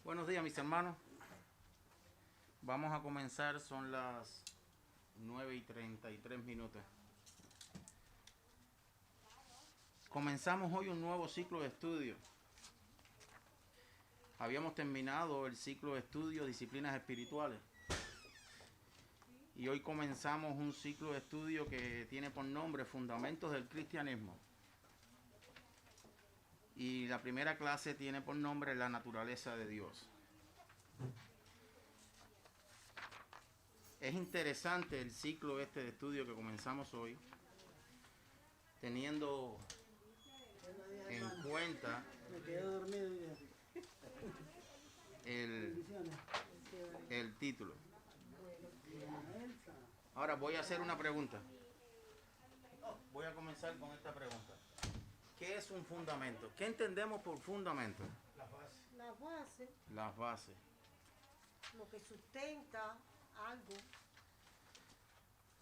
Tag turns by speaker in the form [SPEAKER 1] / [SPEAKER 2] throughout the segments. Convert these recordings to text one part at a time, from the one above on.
[SPEAKER 1] Buenos días, mis hermanos. Vamos a comenzar, son las 9:33. Comenzamos hoy un nuevo ciclo de estudio. Habíamos terminado el ciclo de estudio Disciplinas Espirituales. Y hoy comenzamos un ciclo de estudio que tiene por nombre Fundamentos del Cristianismo. Y la primera clase tiene por nombre La Naturaleza de Dios. Es interesante el ciclo de estudio que comenzamos hoy, teniendo en cuenta el título. Ahora voy a hacer una pregunta. Voy a comenzar con esta pregunta. ¿Qué es un fundamento? ¿Qué entendemos por fundamento?
[SPEAKER 2] Las bases.
[SPEAKER 1] Las bases.
[SPEAKER 2] Lo que sustenta algo.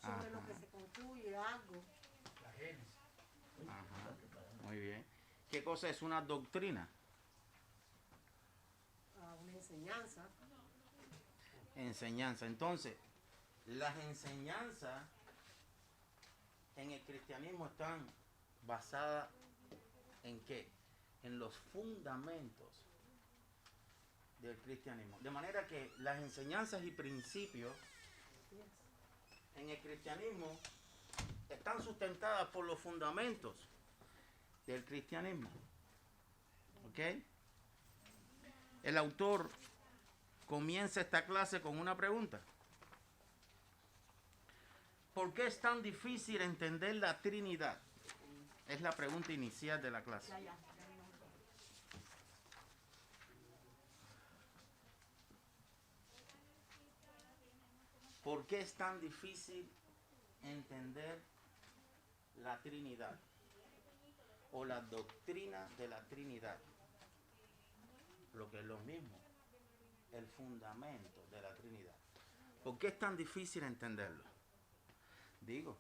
[SPEAKER 2] Sobre lo que se construye algo.
[SPEAKER 3] La génesis.
[SPEAKER 1] Ajá. Muy bien. ¿Qué cosa es una doctrina?
[SPEAKER 2] Una enseñanza.
[SPEAKER 1] Enseñanza. Entonces, las enseñanzas en el cristianismo están basadas ¿en qué? En los fundamentos del cristianismo. De manera que las enseñanzas y principios en el cristianismo están sustentadas por los fundamentos del cristianismo. ¿Ok? El autor comienza esta clase con una pregunta. ¿Por qué es tan difícil entender la Trinidad? Es la pregunta inicial de la clase. ¿Por qué es tan difícil entender la Trinidad? O la doctrina de la Trinidad. Lo que es lo mismo. El fundamento de la Trinidad. ¿Por qué es tan difícil entenderlo? Digo,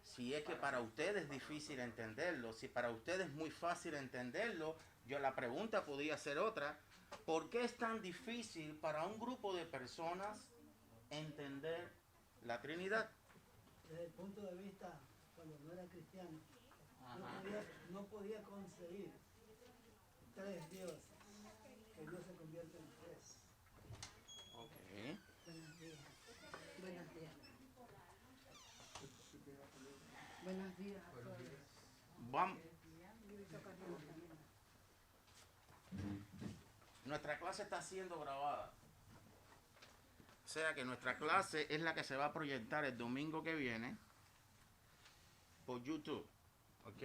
[SPEAKER 1] si es que para ustedes es difícil entenderlo, si para ustedes es muy fácil entenderlo, la pregunta podría ser otra. ¿Por qué es tan difícil para un grupo de personas entender la Trinidad?
[SPEAKER 3] Desde el punto de vista, cuando no era cristiano, no podía concebir tres dioses, que Dios se convierte en tres.
[SPEAKER 1] Ok.
[SPEAKER 2] Buenos días. Buenos días. Buenos días a todos.
[SPEAKER 1] Vamos. Nuestra clase está siendo grabada. O sea que nuestra clase es la que se va a proyectar el domingo que viene por YouTube. ¿Ok?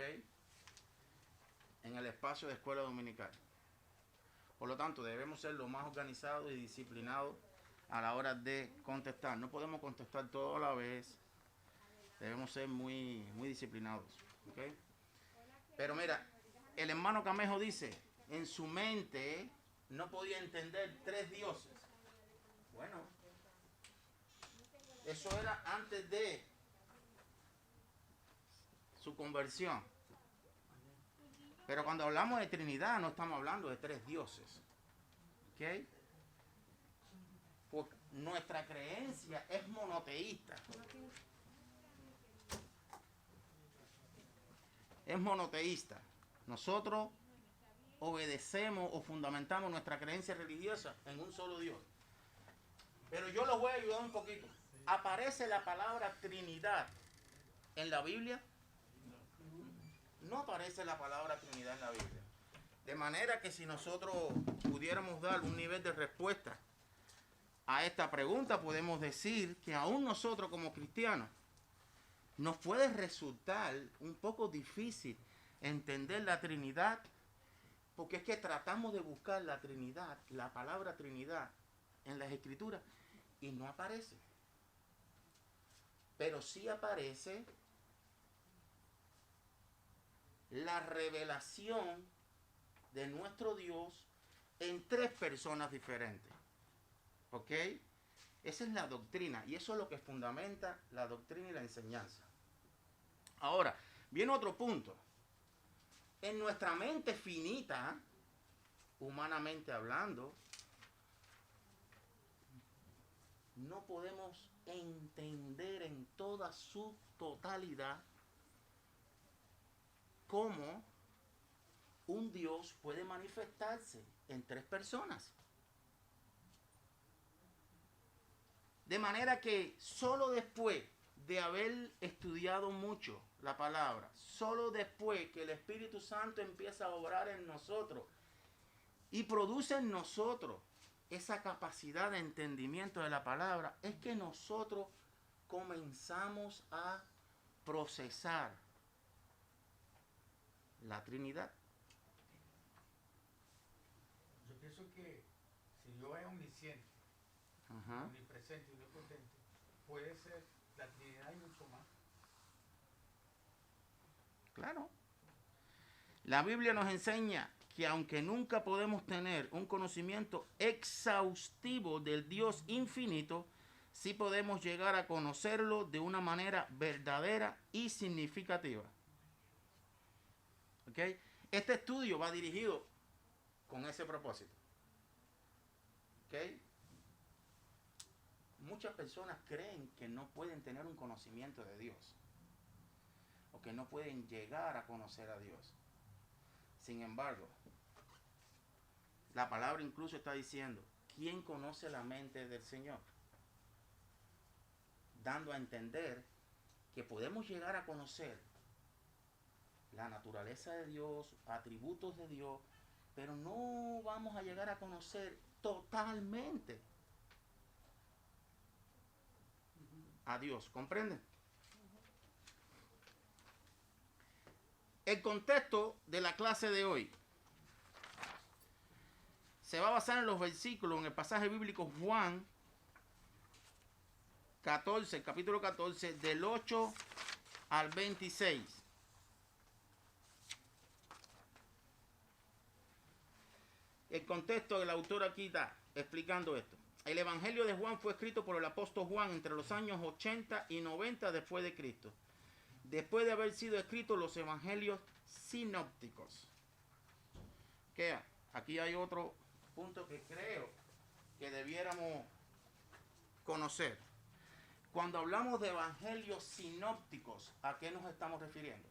[SPEAKER 1] En el espacio de escuela dominical. Por lo tanto, debemos ser lo más organizados y disciplinados a la hora de contestar. No podemos contestar todo a la vez. Debemos ser muy disciplinados. ¿Okay? Pero mira, el hermano Camejo dice, en su mente no podía entender tres dioses. Bueno, eso era antes de su conversión. Pero cuando hablamos de Trinidad no estamos hablando de tres dioses. ¿Ok? Porque nuestra creencia es monoteísta. Es monoteísta. Nosotros obedecemos o fundamentamos nuestra creencia religiosa en un solo Dios. Pero yo los voy a ayudar un poquito. ¿Aparece la palabra Trinidad en la Biblia? No aparece la palabra Trinidad en la Biblia. De manera que si nosotros pudiéramos dar un nivel de respuesta a esta pregunta, podemos decir que aún nosotros como cristianos nos puede resultar un poco difícil entender la Trinidad, porque es que tratamos de buscar la Trinidad, la palabra Trinidad en las Escrituras y no aparece. Pero sí aparece la revelación de nuestro Dios en tres personas diferentes. ¿Ok? Esa es la doctrina y eso es lo que fundamenta la doctrina y la enseñanza. Ahora, viene otro punto. En nuestra mente finita, humanamente hablando, no podemos entender en toda su totalidad cómo un Dios puede manifestarse en tres personas. De manera que solo después de haber estudiado mucho la palabra, solo después que el Espíritu Santo empieza a obrar en nosotros y produce en nosotros esa capacidad de entendimiento de la palabra, es que nosotros comenzamos a procesar la Trinidad.
[SPEAKER 4] Yo pienso que si Dios es omnisciente,
[SPEAKER 1] Ajá.
[SPEAKER 4] omnipresente y omnipotente, puede ser la Trinidad y mucho más.
[SPEAKER 1] Claro. La Biblia nos enseña que aunque nunca podemos tener un conocimiento exhaustivo del Dios infinito, sí podemos llegar a conocerlo de una manera verdadera y significativa. ¿Ok? Este estudio va dirigido con ese propósito. ¿Ok? Muchas personas creen que no pueden tener un conocimiento de Dios, o que no pueden llegar a conocer a Dios. Sin embargo, la palabra incluso está diciendo, ¿quién conoce la mente del Señor? Dando a entender que podemos llegar a conocer la naturaleza de Dios, atributos de Dios, pero no vamos a llegar a conocer totalmente a Dios. ¿Comprenden? El contexto de la clase de hoy se va a basar en los versículos, en el pasaje bíblico Juan 14, capítulo 14, del 8 al 26. El contexto del autor aquí está explicando esto. El Evangelio de Juan fue escrito por el apóstol Juan entre los años 80 y 90 después de Cristo, después de haber sido escritos los evangelios sinópticos. ¿Qué? Aquí hay otro punto que creo que debiéramos conocer. Cuando hablamos de evangelios sinópticos, ¿a qué nos estamos refiriendo?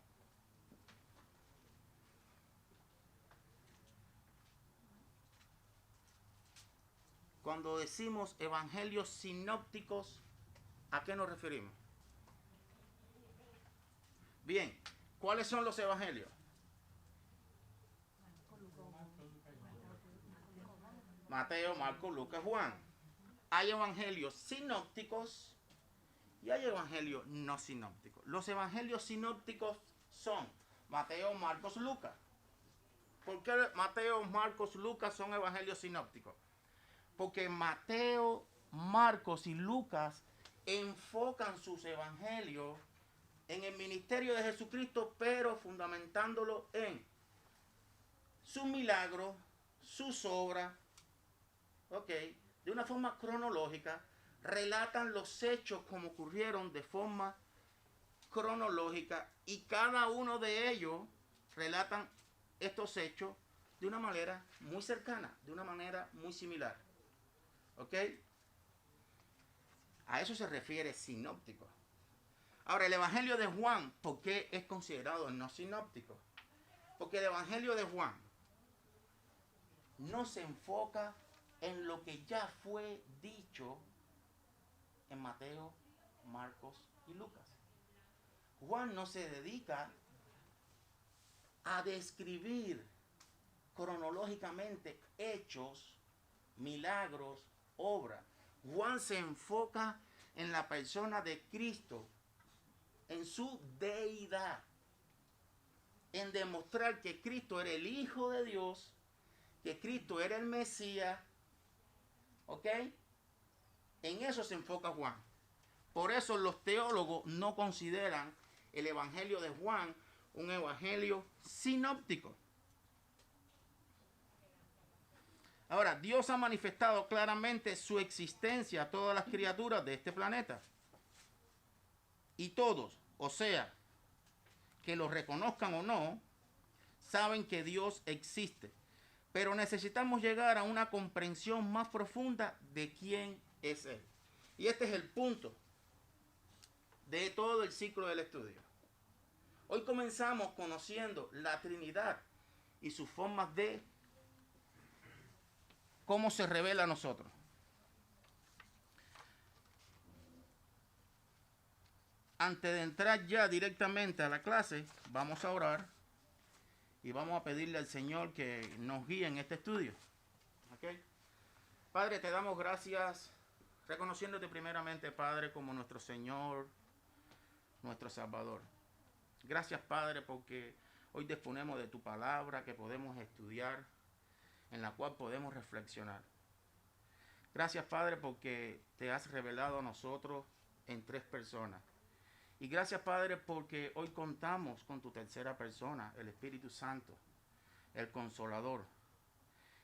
[SPEAKER 1] Cuando decimos evangelios sinópticos, ¿a qué nos referimos? Bien, ¿cuáles son los evangelios? Mateo, Marcos, Lucas, Juan. Hay evangelios sinópticos y hay evangelios no sinópticos. Los evangelios sinópticos son Mateo, Marcos, Lucas. ¿Por qué Mateo, Marcos, Lucas son evangelios sinópticos? Porque Mateo, Marcos y Lucas enfocan sus evangelios en el ministerio de Jesucristo, pero fundamentándolo en sus milagros, sus obras, de una forma cronológica, relatan los hechos como ocurrieron de forma cronológica, y cada uno de ellos relatan estos hechos de una manera muy cercana, de una manera muy similar. ¿Ok? A eso se refiere sinóptico. Ahora, el Evangelio de Juan, ¿por qué es considerado no sinóptico? Porque el Evangelio de Juan no se enfoca en lo que ya fue dicho en Mateo, Marcos y Lucas. Juan no se dedica a describir cronológicamente hechos, milagros, obras. Juan se enfoca en la persona de Cristo, en su deidad, en demostrar que Cristo era el Hijo de Dios, que Cristo era el Mesías. ¿Ok? En eso se enfoca Juan. Por eso los teólogos no consideran el Evangelio de Juan un evangelio sinóptico. Ahora, Dios ha manifestado claramente su existencia a todas las criaturas de este planeta. Y todos, o sea, que lo reconozcan o no, saben que Dios existe. Pero necesitamos llegar a una comprensión más profunda de quién es Él. Y este es el punto de todo el ciclo del estudio. Hoy comenzamos conociendo la Trinidad y sus formas de cómo se revela a nosotros. Antes de entrar ya directamente a la clase, vamos a orar y vamos a pedirle al Señor que nos guíe en este estudio. ¿Okay? Padre, te damos gracias, reconociéndote primeramente, Padre, como nuestro Señor, nuestro Salvador. Gracias, Padre, porque hoy disponemos de tu palabra que podemos estudiar, en la cual podemos reflexionar. Gracias, Padre, porque te has revelado a nosotros en 3 personas. Y gracias, Padre, porque hoy contamos con tu tercera persona, el Espíritu Santo, el Consolador,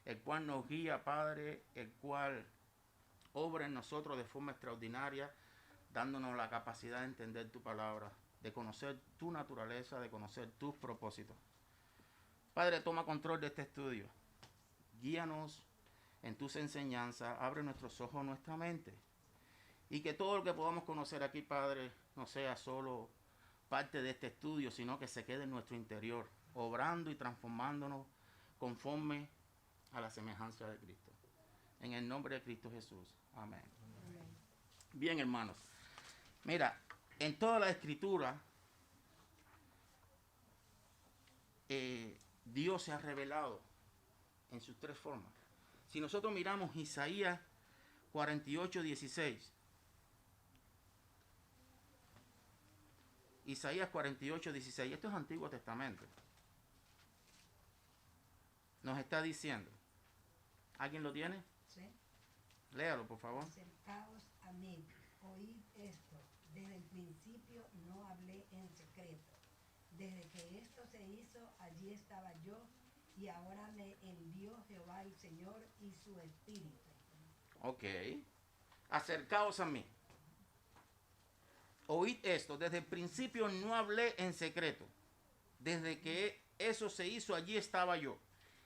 [SPEAKER 1] el cual nos guía, Padre, el cual obra en nosotros de forma extraordinaria, dándonos la capacidad de entender tu palabra, de conocer tu naturaleza, de conocer tus propósitos. Padre, toma control de este estudio. Guíanos en tus enseñanzas, abre nuestros ojos, nuestra mente. Y que todo lo que podamos conocer aquí, Padre, no sea solo parte de este estudio, sino que se quede en nuestro interior, obrando y transformándonos conforme a la semejanza de Cristo. En el nombre de Cristo Jesús. Amén.
[SPEAKER 2] Amén.
[SPEAKER 1] Bien, hermanos. Mira, en toda la Escritura, Dios se ha revelado en sus 3 formas. Si nosotros miramos Isaías 48:16, Isaías 48:16, esto es Antiguo Testamento. Nos está diciendo, ¿alguien lo tiene?
[SPEAKER 5] Sí.
[SPEAKER 1] Léalo, por favor.
[SPEAKER 5] Acercaos a mí, oíd esto. Desde el principio no hablé en secreto. Desde que esto se hizo, allí estaba yo, y ahora me envió Jehová el Señor y su Espíritu.
[SPEAKER 1] Ok. Acercaos a mí. Oíd esto. Desde el principio no hablé en secreto. Desde que eso se hizo, allí estaba yo.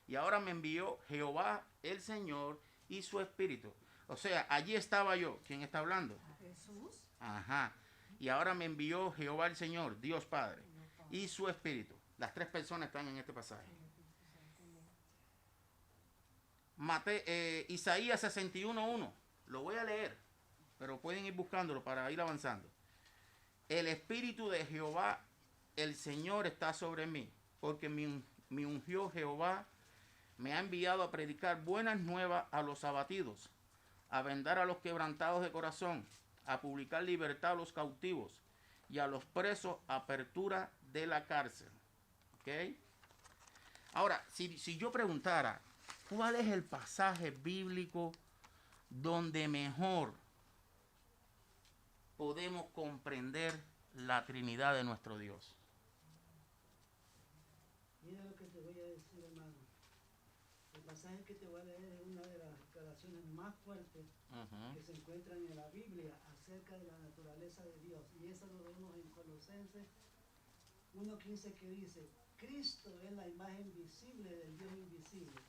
[SPEAKER 1] Y ahora me envió Jehová el Señor y su Espíritu. O sea, allí estaba yo. ¿Quién está hablando?
[SPEAKER 2] Jesús.
[SPEAKER 1] Ajá. Y ahora me envió Jehová el Señor, Dios Padre, y su Espíritu. Las 3 personas están en este pasaje. Isaías 61:1. Lo voy a leer, pero pueden ir buscándolo para ir avanzando. El Espíritu de Jehová, el Señor, está sobre mí, porque me ungió Jehová, me ha enviado a predicar buenas nuevas a los abatidos, a vendar a los quebrantados de corazón, a publicar libertad a los cautivos y a los presos apertura de la cárcel. ¿Ok? Ahora, si yo preguntara, ¿cuál es el pasaje bíblico donde mejor podemos comprender la Trinidad de nuestro Dios?
[SPEAKER 3] Mira lo que te voy a decir, hermano. El pasaje que te voy a leer es una de las declaraciones más fuertes que se encuentran en la Biblia acerca de la naturaleza de Dios. Y eso lo vemos en Colosenses 1:15, que dice: Cristo es la imagen visible del Dios invisible.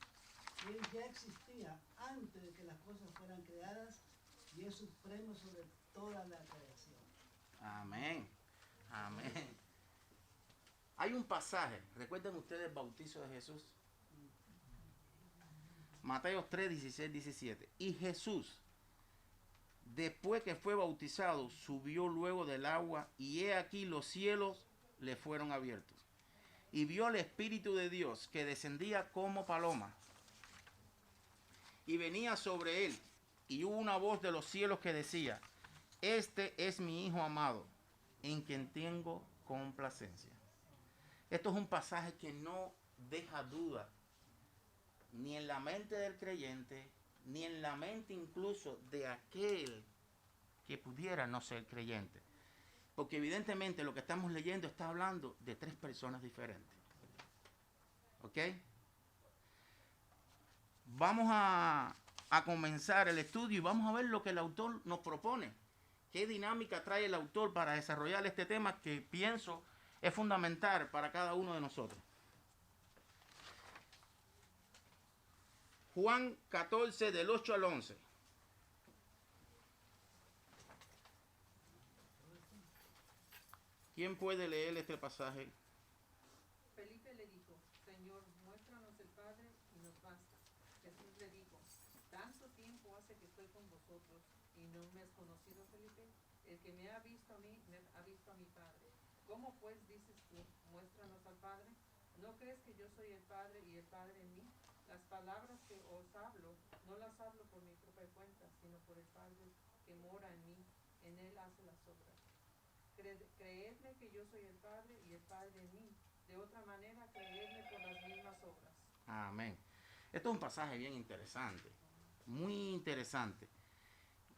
[SPEAKER 3] Él ya existía antes de que las cosas fueran creadas y es supremo sobre toda la creación.
[SPEAKER 1] Amén. Amén. Hay un pasaje, ¿recuerdan ustedes el bautizo de Jesús? Mateo 3:16-17. Y Jesús, después que fue bautizado, subió luego del agua, y he aquí los cielos le fueron abiertos. Y vio el Espíritu de Dios que descendía como paloma y venía sobre él. Y hubo una voz de los cielos que decía: Este es mi Hijo amado, en quien tengo complacencia. Esto es un pasaje que no deja duda ni en la mente del creyente, ni en la mente incluso de aquel que pudiera no ser creyente. Porque evidentemente lo que estamos leyendo está hablando de 3 personas diferentes. ¿Ok? Vamos a comenzar el estudio y vamos a ver lo que el autor nos propone. ¿Qué dinámica trae el autor para desarrollar este tema que pienso es fundamental para cada uno de nosotros? Juan 14, del 8 al 11. ¿Quién puede leer este pasaje?
[SPEAKER 6] Felipe le dijo, Señor, muéstranos el Padre y nos basta. Jesús le dijo, ¿tanto tiempo hace que estoy con vosotros y no me has conocido, Felipe? El que me ha visto a mí, me ha visto a mi Padre. ¿Cómo pues dices tú, muéstranos al Padre? ¿No crees que yo soy el Padre y el Padre en mí? Las palabras que os hablo, no las hablo por mi propia cuenta, sino por el Padre que mora en mí. En él hace las obras. Creedme que yo soy el Padre y el Padre en mí. De otra manera, creedme por las mismas obras.
[SPEAKER 1] Amén. Esto es un pasaje bien interesante, muy interesante.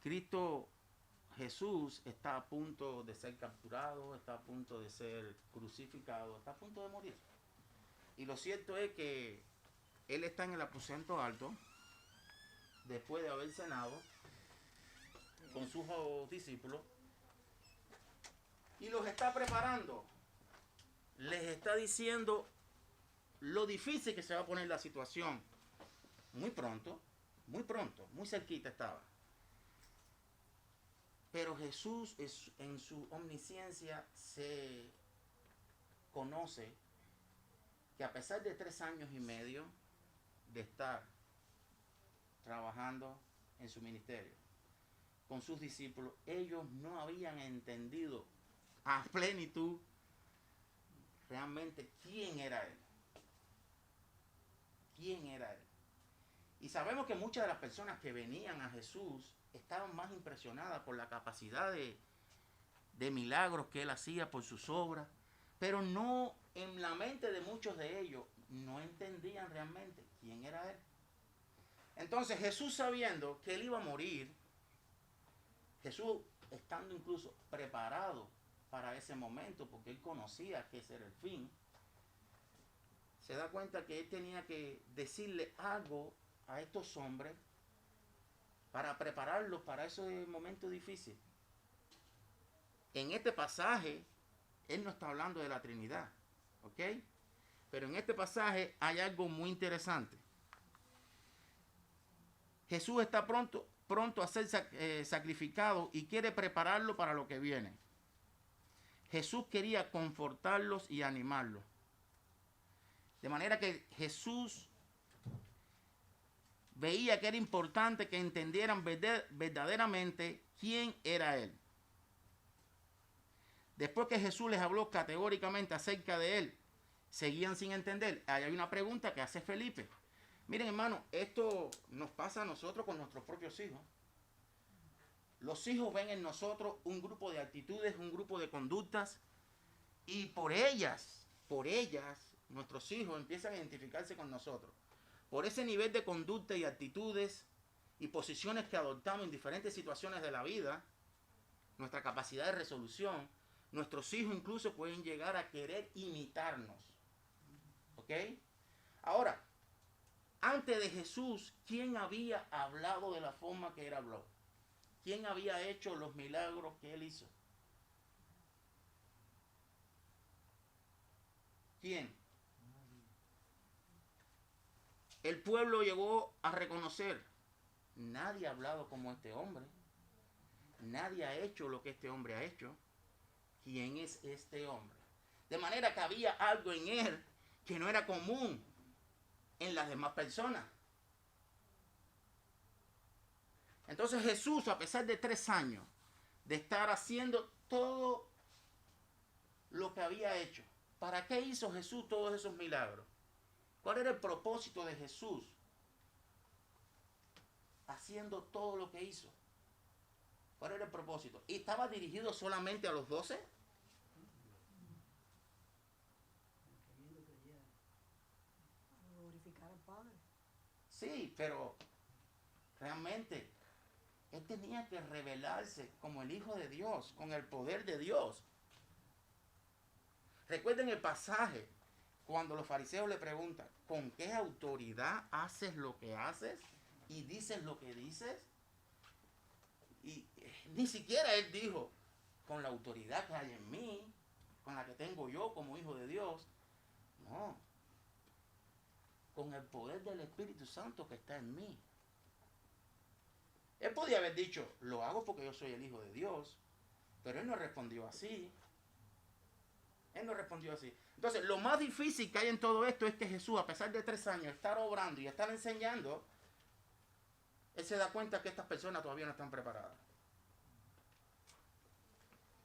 [SPEAKER 1] Cristo Jesús está a punto de ser capturado, está a punto de ser crucificado, está a punto de morir. Y lo cierto es que Él está en el aposento alto, después de haber cenado con sus discípulos, y los está preparando. Les está diciendo lo difícil que se va a poner la situación. Muy pronto, muy cerquita estaba. Pero Jesús en su omnisciencia se conoce que a pesar de 3 años y medio de estar trabajando en su ministerio con sus discípulos, ellos no habían entendido a plenitud realmente quién era Él. ¿Quién era Él? Y sabemos que muchas de las personas que venían a Jesús estaban más impresionadas por la capacidad de milagros que Él hacía, por sus obras, pero no, en la mente de muchos de ellos, no entendían realmente quién era Él. Entonces Jesús, sabiendo que Él iba a morir, Jesús estando incluso preparado para ese momento, porque Él conocía que ese era el fin, se da cuenta que Él tenía que decirle algo a estos hombres para prepararlos para ese momento difícil. En este pasaje, Él no está hablando de la Trinidad, ¿ok? Pero en este pasaje hay algo muy interesante. Jesús está pronto a ser sacrificado y quiere prepararlo para lo que viene. Jesús quería confortarlos y animarlos. De manera que Jesús veía que era importante que entendieran verdaderamente quién era Él. Después que Jesús les habló categóricamente acerca de Él, seguían sin entender. Ahí hay una pregunta que hace Felipe. Miren, hermano, esto nos pasa a nosotros con nuestros propios hijos. Los hijos ven en nosotros un grupo de actitudes, un grupo de conductas, y por ellas, nuestros hijos empiezan a identificarse con nosotros. Por ese nivel de conducta y actitudes y posiciones que adoptamos en diferentes situaciones de la vida, nuestra capacidad de resolución, nuestros hijos incluso pueden llegar a querer imitarnos. ¿Ok? Ahora, antes de Jesús, ¿quién había hablado de la forma que Él habló? ¿Quién había hecho los milagros que Él hizo? ¿Quién? El pueblo llegó a reconocer, nadie ha hablado como este hombre. Nadie ha hecho lo que este hombre ha hecho. ¿Quién es este hombre? De manera que había algo en Él que no era común en las demás personas. Entonces Jesús, a pesar de 3 años de estar haciendo todo lo que había hecho, ¿para qué hizo Jesús todos esos milagros? ¿Cuál era el propósito de Jesús haciendo todo lo que hizo? ¿Cuál era el propósito? ¿Y estaba dirigido solamente a los 12?
[SPEAKER 2] Glorificar al Padre.
[SPEAKER 1] Sí, pero realmente Él tenía que revelarse como el Hijo de Dios, con el poder de Dios. Recuerden el pasaje cuando los fariseos le preguntan, ¿con qué autoridad haces lo que haces y dices lo que dices? Y ni siquiera Él dijo, con la autoridad que hay en mí, con la que tengo yo como Hijo de Dios. No, con el poder del Espíritu Santo que está en mí. Él podía haber dicho, lo hago porque yo soy el Hijo de Dios, pero Él no respondió así. Él no respondió así. Entonces, lo más difícil que hay en todo esto es que Jesús, a pesar de 3 años, estar obrando y estar enseñando, él se da cuenta que estas personas todavía no están preparadas.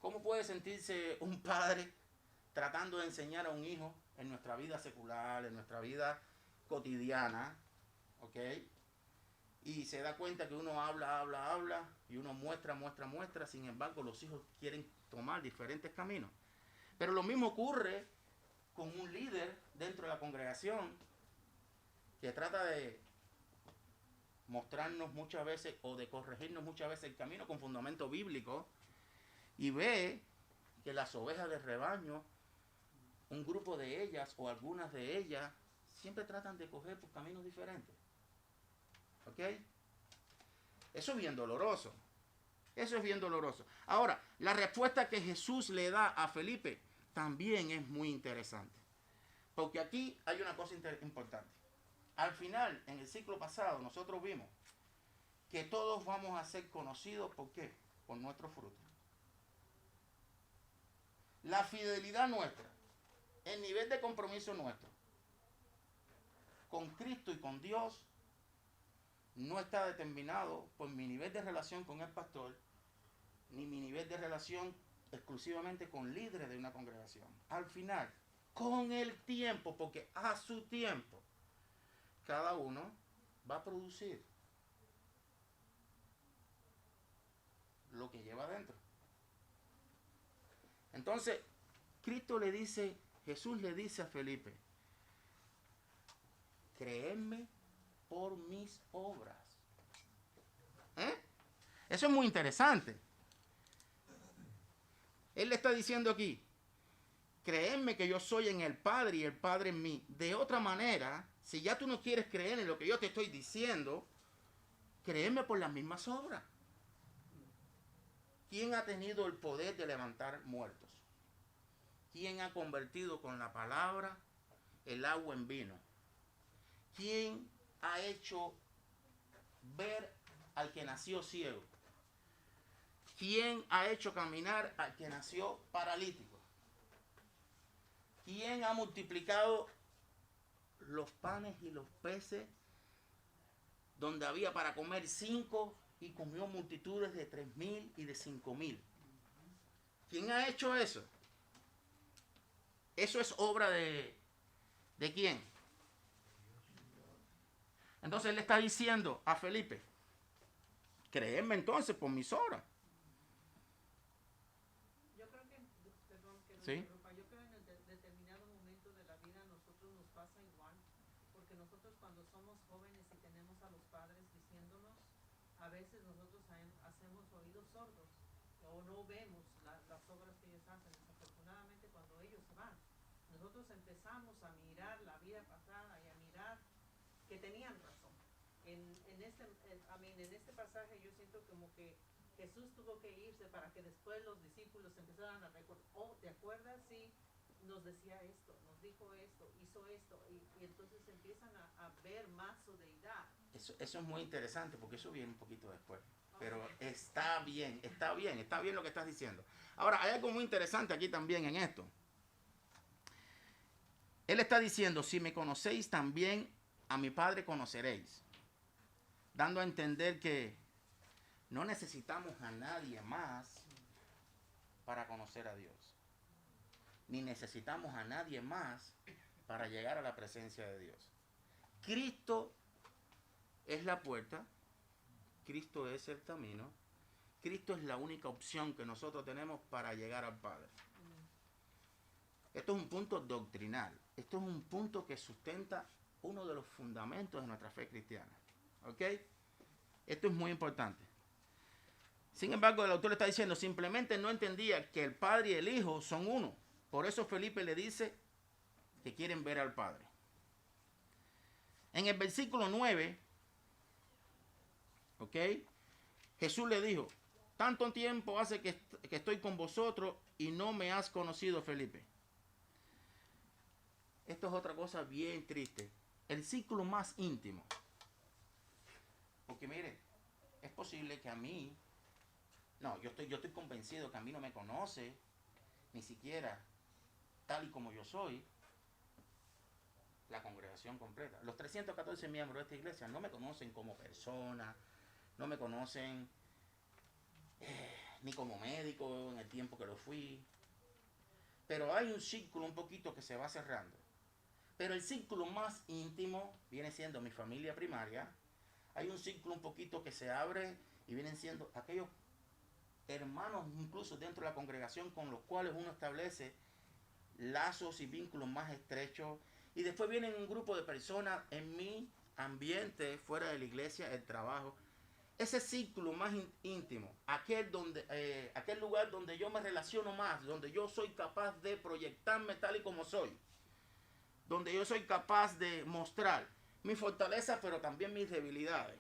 [SPEAKER 1] ¿Cómo puede sentirse un padre tratando de enseñar a un hijo en nuestra vida secular, en nuestra vida cotidiana, ¿ok? Y se da cuenta que uno habla, y uno muestra, sin embargo los hijos quieren tomar diferentes caminos. Pero lo mismo ocurre con un líder dentro de la congregación que trata de mostrarnos muchas veces o de corregirnos muchas veces el camino con fundamento bíblico y ve que las ovejas del rebaño, un grupo de ellas o algunas de ellas, siempre tratan de coger por caminos diferentes. ¿Ok? Eso es bien doloroso. Eso es bien doloroso. Ahora, la respuesta que Jesús le da a Felipe también es muy interesante. Porque aquí hay una cosa importante. Al final, en el ciclo pasado, nosotros vimos que todos vamos a ser conocidos, ¿por qué? Por nuestros frutos. La fidelidad nuestra, el nivel de compromiso nuestro con Cristo y con Dios no está determinado por mi nivel de relación con el pastor, ni mi nivel de relación exclusivamente con líderes de una congregación. Al final, con el tiempo, porque a su tiempo, cada uno va a producir lo que lleva adentro. Entonces, Jesús le dice a Felipe, créeme por mis obras. Eso es muy interesante. Él le está diciendo aquí, créeme que yo soy en el Padre y el Padre en mí. De otra manera, si ya tú no quieres creer en lo que yo te estoy diciendo, créeme por las mismas obras. ¿Quién ha tenido el poder de levantar muertos? ¿Quién ha convertido con la palabra el agua en vino? ¿Quién ha hecho ver al que nació ciego? ¿Quién ha hecho caminar al que nació paralítico? ¿Quién ha multiplicado los panes y los peces donde había para comer 5 y comió multitudes de 3,000 y de 5,000? ¿Quién ha hecho eso? Eso es obra ¿de quién? Entonces él le está diciendo a Felipe, créeme entonces por mis obras.
[SPEAKER 6] Yo creo que, perdón, que
[SPEAKER 1] ¿Sí?
[SPEAKER 6] interrumpa, yo creo que en el determinado momento de la vida a nosotros nos pasa igual, porque nosotros cuando somos jóvenes y tenemos a los padres diciéndonos, a veces nosotros hacemos oídos sordos o no vemos las obras que ellos hacen. Desafortunadamente cuando ellos se van, nosotros empezamos a mirar la vida pasada y a mirar que tenían razón. En este pasaje yo siento como que Jesús tuvo que irse para que después los discípulos empezaran a recordar, ¿te acuerdas? Sí, nos decía esto, nos dijo esto, hizo esto, y entonces empiezan a ver más su deidad.
[SPEAKER 1] Eso es muy interesante porque eso viene un poquito después. Pero está bien lo que estás diciendo. Ahora, hay algo muy interesante aquí también en esto. Él está diciendo, si me conocéis también a mi Padre conoceréis. Dando a entender que no necesitamos a nadie más para conocer a Dios. Ni necesitamos a nadie más para llegar a la presencia de Dios. Cristo es la puerta. Cristo es el camino. Cristo es la única opción que nosotros tenemos para llegar al Padre. Esto es un punto doctrinal. Esto es un punto que sustenta uno de los fundamentos de nuestra fe cristiana. ¿Ok? Esto es muy importante. Sin embargo, el autor está diciendo, simplemente no entendía que el Padre y el Hijo son uno. Por eso Felipe le dice que quieren ver al Padre. En el versículo 9, ¿ok? Jesús le dijo, tanto tiempo hace que estoy con vosotros y no me has conocido, Felipe. Esto es otra cosa bien triste. El círculo más íntimo. Porque mire, es posible que a mí, yo estoy convencido que a mí no me conoce, ni siquiera tal y como yo soy, la congregación completa. Los 314 miembros de esta iglesia no me conocen como persona, no me conocen ni como médico en el tiempo que lo fui. Pero hay un círculo un poquito que se va cerrando. Pero el círculo más íntimo viene siendo mi familia primaria. Hay un círculo un poquito que se abre y vienen siendo aquellos hermanos incluso dentro de la congregación con los cuales uno establece lazos y vínculos más estrechos. Y después vienen un grupo de personas en mi ambiente, fuera de la iglesia, el trabajo. Ese círculo más íntimo, aquel lugar donde yo me relaciono más, donde yo soy capaz de proyectarme tal y como soy, donde yo soy capaz de mostrar mis fortalezas, pero también mis debilidades.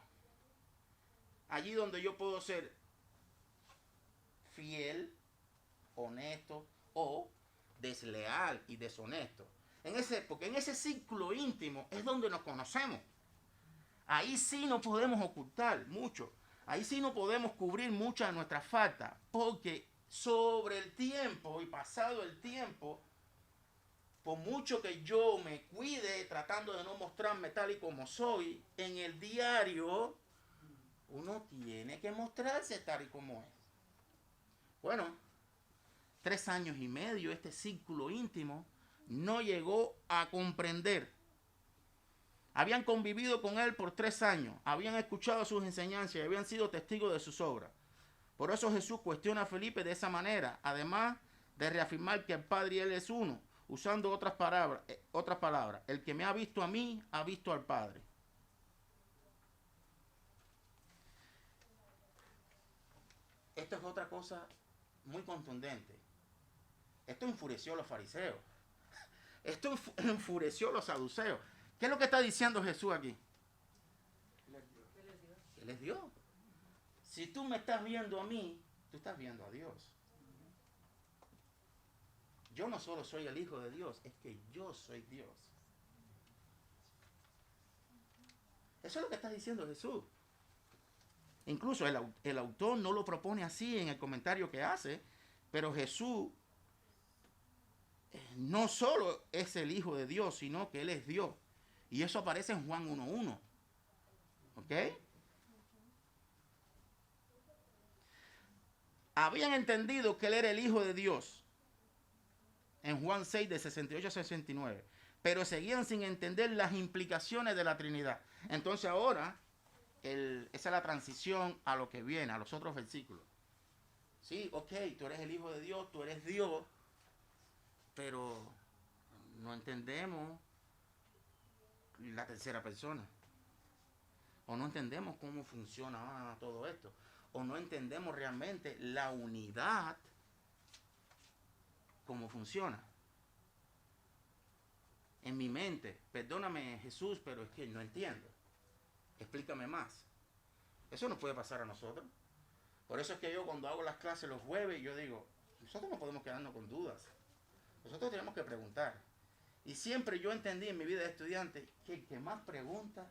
[SPEAKER 1] Allí donde yo puedo ser fiel, honesto o desleal y deshonesto. Porque en ese círculo íntimo es donde nos conocemos. Ahí sí no podemos ocultar mucho. Ahí sí no podemos cubrir muchas de nuestras faltas. Porque sobre el tiempo y pasado el tiempo, por mucho que yo me cuide tratando de no mostrarme tal y como soy, en el diario uno tiene que mostrarse tal y como es. Bueno, 3 años y medio este círculo íntimo no llegó a comprender. Habían convivido con él por 3 años, habían escuchado sus enseñanzas y habían sido testigos de sus obras. Por eso Jesús cuestiona a Felipe de esa manera, además de reafirmar que el Padre y él es uno, usando otras palabras. El que me ha visto a mí, ha visto al Padre. Esto es otra cosa muy contundente. Esto enfureció a los fariseos. Esto enfureció a los saduceos. ¿Qué es lo que está diciendo Jesús aquí? Él es Dios. Si tú me estás viendo a mí, tú estás viendo a Dios. Yo no solo soy el Hijo de Dios, es que yo soy Dios. Eso es lo que está diciendo Jesús. Incluso el autor no lo propone así en el comentario que hace, pero Jesús no solo es el Hijo de Dios, sino que Él es Dios. Y eso aparece en Juan 1:1. ¿Ok? Habían entendido que Él era el Hijo de Dios en Juan 6, de 68 a 69. Pero seguían sin entender las implicaciones de la Trinidad. Entonces ahora, esa es la transición a lo que viene, a los otros versículos. Sí, ok, tú eres el Hijo de Dios, tú eres Dios, pero no entendemos la tercera persona. O no entendemos cómo funciona todo esto. O no entendemos realmente la unidad, cómo funciona. En mi mente, perdóname Jesús, pero es que no entiendo. Explícame más. Eso no puede pasar a nosotros. Por eso es que yo cuando hago las clases los jueves, yo digo, nosotros no podemos quedarnos con dudas. Nosotros tenemos que preguntar. Y siempre yo entendí en mi vida de estudiante que el que más pregunta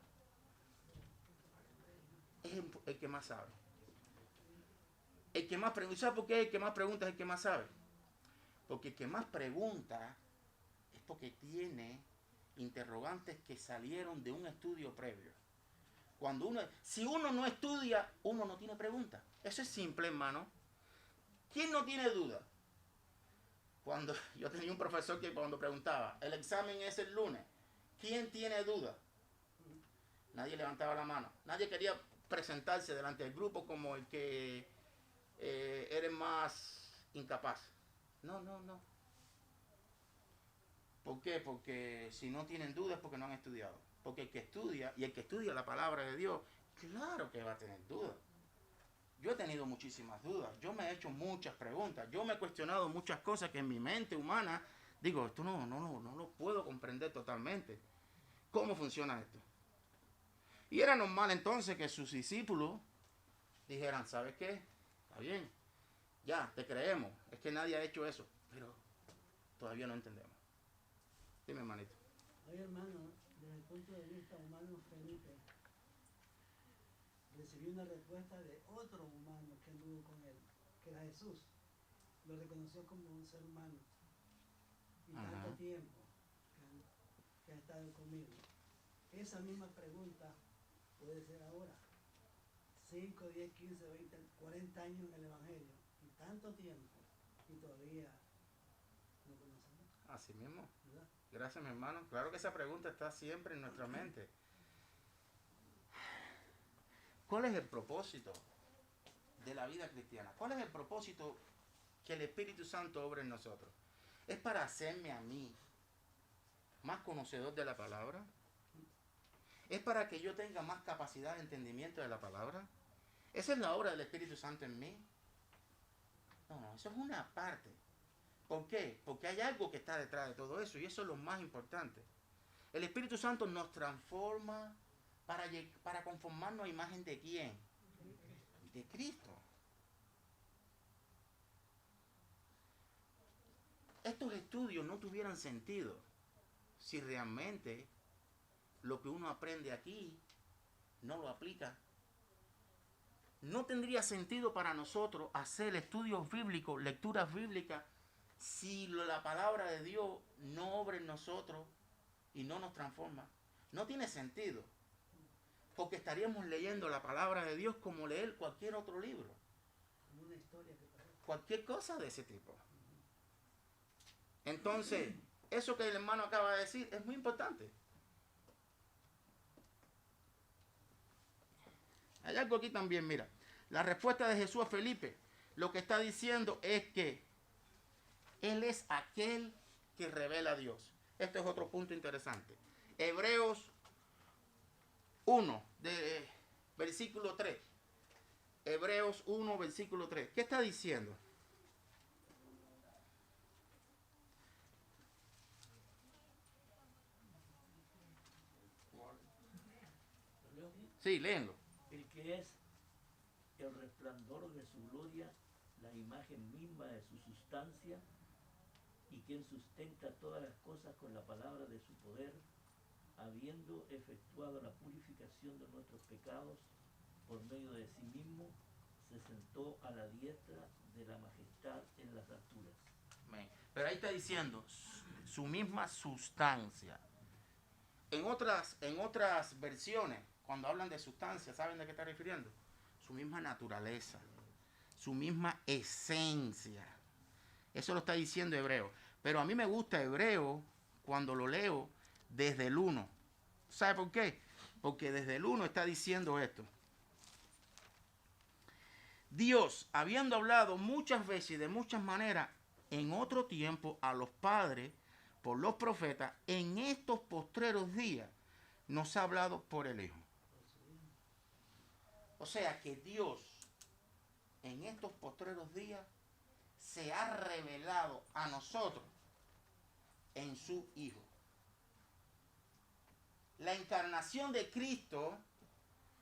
[SPEAKER 1] es el que más sabe. El que más pregunta, ¿sabe por qué el que más pregunta es el que más sabe? Porque el que más pregunta es porque tiene interrogantes que salieron de un estudio previo. Si uno no estudia, uno no tiene preguntas. Eso es simple, hermano. ¿Quién no tiene duda? Cuando yo tenía un profesor que cuando preguntaba, el examen es el lunes, ¿quién tiene duda? Nadie levantaba la mano. Nadie quería presentarse delante del grupo como el que era más incapaz. No. ¿Por qué? Porque si no tienen dudas es porque no han estudiado. Porque el que estudia, y el que estudia la palabra de Dios, claro que va a tener dudas. Yo he tenido muchísimas dudas, yo me he hecho muchas preguntas, yo me he cuestionado muchas cosas que en mi mente humana, digo, esto no lo puedo comprender totalmente. ¿Cómo funciona esto? Y era normal entonces que sus discípulos dijeran, ¿sabes qué? Está bien, ya, te creemos, es que nadie ha hecho eso, pero todavía no entendemos. Dime, hermanito.
[SPEAKER 3] Oye, hermano, desde el punto de vista humano, Felipe recibió una respuesta de otro humano que anduvo con él, que era Jesús. Lo reconoció como un ser humano. y
[SPEAKER 1] Ajá.
[SPEAKER 3] tanto tiempo que han estado conmigo. Esa misma pregunta puede ser ahora. 5, 10, 15, 20, 40 años en el Evangelio y tanto tiempo y todavía no conocemos,
[SPEAKER 1] Así mismo.
[SPEAKER 3] ¿verdad?
[SPEAKER 1] Gracias, mi hermano. Claro que esa pregunta está siempre en nuestra mente. ¿Cuál es el propósito de la vida cristiana? ¿Cuál es el propósito que el Espíritu Santo obra en nosotros? ¿Es para hacerme a mí más conocedor de la palabra? ¿Es para que yo tenga más capacidad de entendimiento de la palabra? ¿Esa es la obra del Espíritu Santo en mí? No, eso es una parte. ¿Por qué? Porque hay algo que está detrás de todo eso y eso es lo más importante. El Espíritu Santo nos transforma para conformarnos a imagen de ¿quién? De Cristo. Estos estudios no tuvieran sentido si realmente lo que uno aprende aquí no lo aplica. No tendría sentido para nosotros hacer estudios bíblicos, lecturas bíblicas, si la palabra de Dios no obra en nosotros y no nos transforma. No tiene sentido, porque estaríamos leyendo la palabra de Dios como leer cualquier otro libro,
[SPEAKER 3] Como una historia que pasó.
[SPEAKER 1] cualquier cosa de ese tipo. Entonces, eso que el hermano acaba de decir es muy importante. Hay algo aquí también, mira. La respuesta de Jesús a Felipe, lo que está diciendo es que Él es aquel que revela a Dios. Este es otro punto interesante. Hebreos 1, versículo 3. Hebreos 1, versículo 3. ¿Qué está diciendo? Sí, léenlo.
[SPEAKER 7] El que es el resplandor de su gloria, la imagen misma de su sustancia, y quien sustenta todas las cosas con la palabra de su poder, habiendo efectuado la purificación de nuestros pecados por medio de sí mismo, se sentó a la diestra de la majestad en las alturas.
[SPEAKER 1] Amén. Pero ahí está diciendo su misma sustancia. En otras versiones, cuando hablan de sustancia, ¿saben de qué está refiriendo? Su misma naturaleza, su misma esencia. Eso lo está diciendo Hebreo. Pero a mí me gusta Hebreo cuando lo leo desde el 1. ¿Sabe por qué? Porque desde el 1 está diciendo esto. Dios, habiendo hablado muchas veces y de muchas maneras en otro tiempo a los padres por los profetas, en estos postreros días nos ha hablado por el Hijo. O sea que Dios en estos postreros días se ha revelado a nosotros en su Hijo. La encarnación de Cristo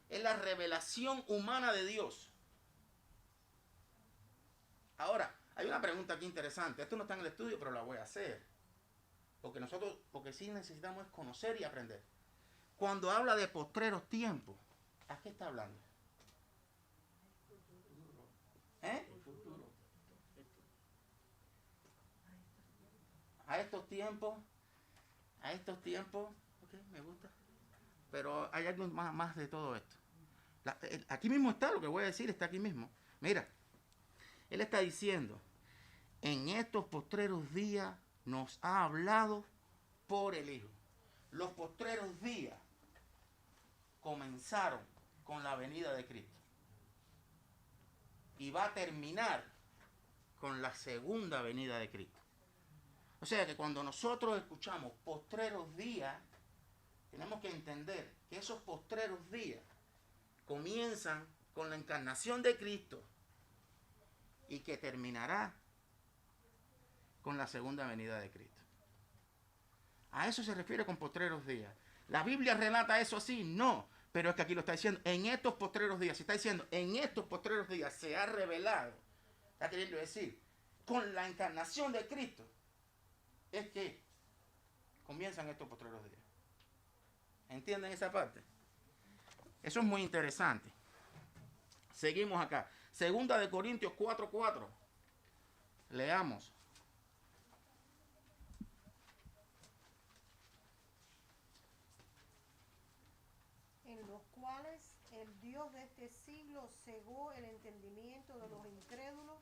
[SPEAKER 1] es la revelación humana de Dios. Ahora, hay una pregunta aquí interesante. Esto no está en el estudio, pero la voy a hacer. Porque sí necesitamos conocer y aprender. Cuando habla de postreros tiempos, ¿a qué está hablando? ¿Eh? A estos tiempos, ok, me gusta. Pero hay algo más de todo esto. Aquí mismo está, lo que voy a decir está aquí mismo. Mira, él está diciendo, en estos postreros días nos ha hablado por el Hijo. Los postreros días comenzaron con la venida de Cristo. Y va a terminar con la segunda venida de Cristo. O sea que cuando nosotros escuchamos postreros días, tenemos que entender que esos postreros días comienzan con la encarnación de Cristo y que terminará con la segunda venida de Cristo. A eso se refiere con postreros días. ¿La Biblia relata eso así? No, pero es que aquí lo está diciendo, en estos postreros días, se está diciendo, en estos postreros días se ha revelado, está queriendo decir, con la encarnación de Cristo, es que comienzan estos postreros días. ¿Entienden esa parte? Eso es muy interesante. Seguimos acá. Segunda de Corintios 4:4. Leamos.
[SPEAKER 2] Dios de este siglo cegó el entendimiento de los incrédulos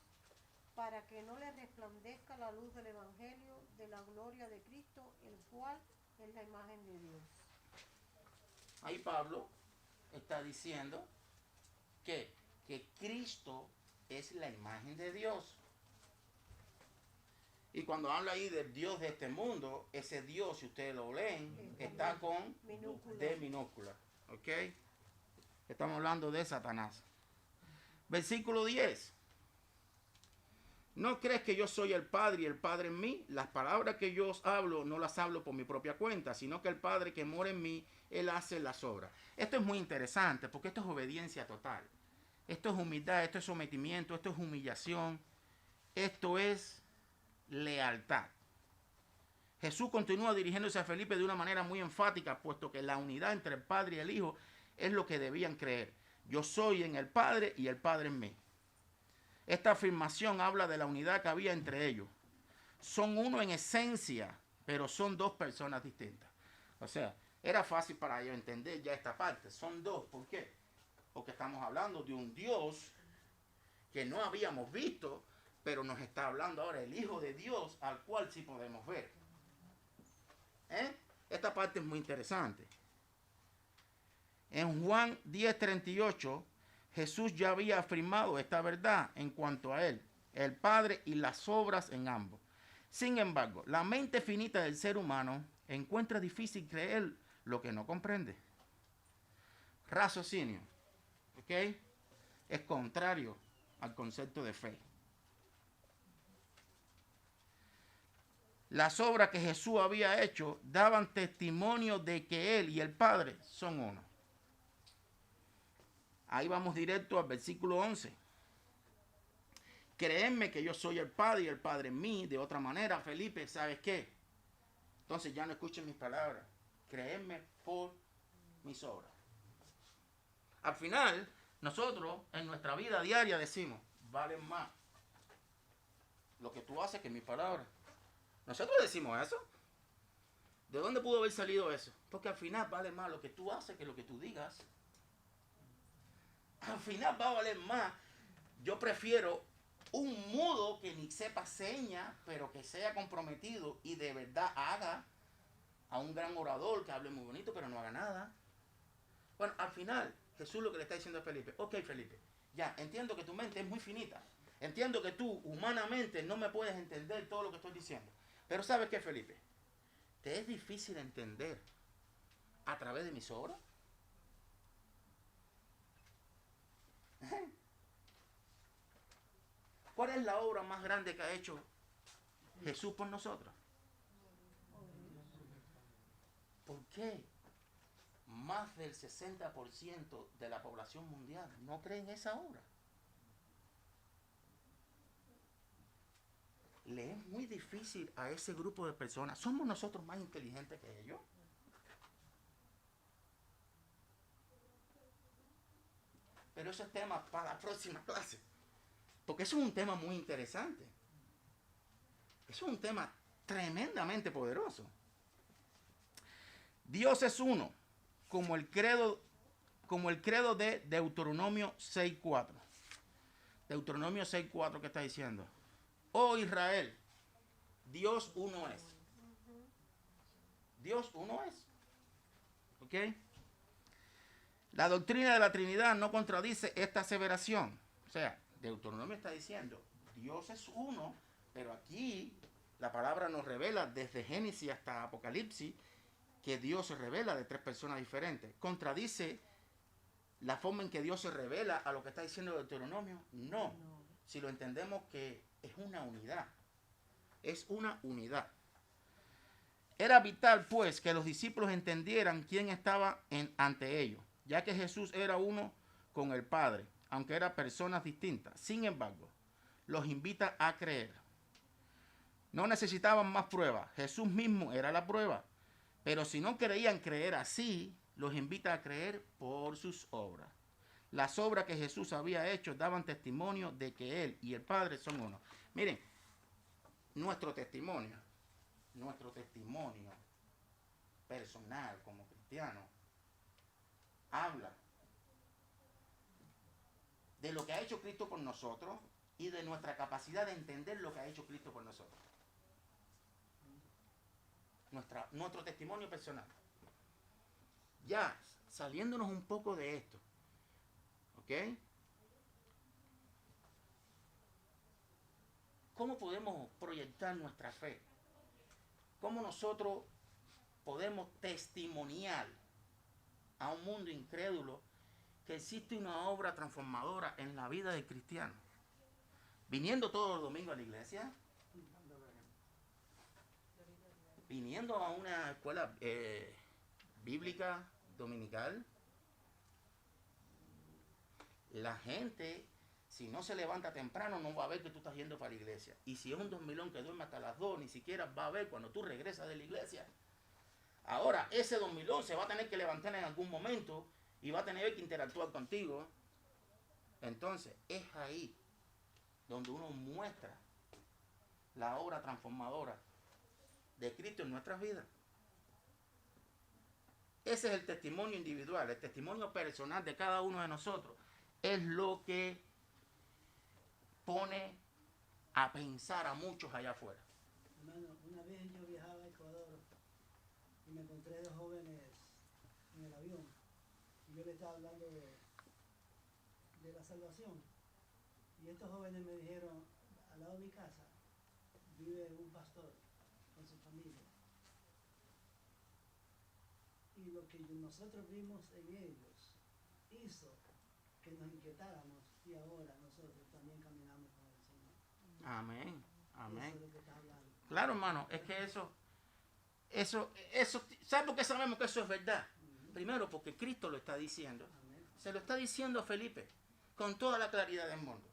[SPEAKER 2] para que no les resplandezca la luz del Evangelio de la gloria de Cristo, el cual es la imagen de Dios.
[SPEAKER 1] Ahí Pablo está diciendo que Cristo es la imagen de Dios. Y cuando habla ahí del Dios de este mundo, ese Dios, si ustedes lo leen, está con D minúscula. ¿Ok? Estamos hablando de Satanás. Versículo 10. ¿No crees que yo soy el Padre y el Padre en mí? Las palabras que yo os hablo no las hablo por mi propia cuenta, sino que el Padre que mora en mí, Él hace las obras. Esto es muy interesante porque esto es obediencia total. Esto es humildad, esto es sometimiento, esto es humillación, esto es lealtad. Jesús continúa dirigiéndose a Felipe de una manera muy enfática, puesto que la unidad entre el Padre y el Hijo es lo que debían creer. Yo soy en el Padre y el Padre en mí. Esta afirmación habla de la unidad que había entre ellos. Son uno en esencia, pero son dos personas distintas. O sea, era fácil para ellos entender ya esta parte. Son dos. ¿Por qué? Porque estamos hablando de un Dios que no habíamos visto, pero nos está hablando ahora el Hijo de Dios, al cual sí podemos ver. Esta parte es muy interesante. En Juan 10:38, Jesús ya había afirmado esta verdad en cuanto a Él, el Padre y las obras en ambos. Sin embargo, la mente finita del ser humano encuentra difícil creer lo que no comprende. Raciocinio, ¿ok? Es contrario al concepto de fe. Las obras que Jesús había hecho daban testimonio de que Él y el Padre son uno. Ahí vamos directo al versículo 11. Créeme que yo soy el Padre y el Padre en mí. De otra manera, Felipe, ¿sabes qué? Entonces ya no escuchen mis palabras. Créeme por mis obras. Al final, nosotros en nuestra vida diaria decimos, valen más lo que tú haces que mis palabras. Nosotros decimos eso. ¿De dónde pudo haber salido eso? Porque al final vale más lo que tú haces que lo que tú digas. Al final va a valer más. Yo prefiero un mudo que ni sepa señas, pero que sea comprometido y de verdad haga, a un gran orador que hable muy bonito, pero no haga nada. Bueno, al final, Jesús lo que le está diciendo a Felipe, ok Felipe, ya, entiendo que tu mente es muy finita. Entiendo que tú humanamente no me puedes entender todo lo que estoy diciendo. Pero ¿sabes qué, Felipe? ¿Te es difícil entender a través de mis obras? ¿Cuál es la obra más grande que ha hecho Jesús por nosotros? ¿Por qué más del 60% de la población mundial no cree en esa obra? Le es muy difícil a ese grupo de personas. ¿Somos nosotros más inteligentes que ellos? Pero ese es tema para la próxima clase. Porque eso es un tema muy interesante. Eso es un tema tremendamente poderoso. Dios es uno, como el credo de Deuteronomio 6:4. Deuteronomio 6:4, ¿qué está diciendo? Oh Israel, Dios uno es. Dios uno es. ¿Ok? La doctrina de la Trinidad no contradice esta aseveración. O sea, Deuteronomio está diciendo, Dios es uno, pero aquí la palabra nos revela desde Génesis hasta Apocalipsis que Dios se revela de tres personas diferentes. ¿Contradice la forma en que Dios se revela a lo que está diciendo Deuteronomio? No. Si lo entendemos que es una unidad. Es una unidad. Era vital, pues, que los discípulos entendieran quién estaba ante ellos, ya que Jesús era uno con el Padre, aunque eran personas distintas. Sin embargo, los invita a creer. No necesitaban más pruebas. Jesús mismo era la prueba. Pero si no querían creer así, los invita a creer por sus obras. Las obras que Jesús había hecho daban testimonio de que Él y el Padre son uno. Miren, nuestro testimonio personal como cristiano, habla de lo que ha hecho Cristo por nosotros y de nuestra capacidad de entender lo que ha hecho Cristo por nosotros. Nuestro testimonio personal. Ya, saliéndonos un poco de esto, ¿ok? ¿Cómo podemos proyectar nuestra fe? ¿Cómo nosotros podemos testimoniar a un mundo incrédulo que existe una obra transformadora en la vida del cristiano? Viniendo todos los domingos a la iglesia, viniendo a una escuela bíblica dominical. La gente, si no se levanta temprano, no va a ver que tú estás yendo para la iglesia. Y si es un dormilón que duerme hasta las 2, ni siquiera va a ver cuando tú regresas de la iglesia. Ahora, ese dormilón se va a tener que levantar en algún momento y va a tener que interactuar contigo. Entonces, es ahí donde uno muestra la obra transformadora de Cristo en nuestras vidas. Ese es el testimonio individual, el testimonio personal de cada uno de nosotros. Es lo que pone a pensar a muchos allá afuera.
[SPEAKER 3] Hermano, una vez yo viajaba a Ecuador y me encontré dos jóvenes en el avión y yo les estaba hablando de la salvación. Y estos jóvenes me dijeron, al lado de mi casa vive un pastor con su familia. Y lo que nosotros vimos en ellos hizo que nos inquietáramos y ahora nosotros también caminamos con el Señor.
[SPEAKER 1] Amén, amén.
[SPEAKER 3] Eso es lo que está hablando.
[SPEAKER 1] Claro, hermano, es que eso, ¿sabe por qué sabemos que eso es verdad? Primero, porque Cristo lo está diciendo.
[SPEAKER 3] Amén.
[SPEAKER 1] Se lo está diciendo a Felipe, con toda la claridad del mundo.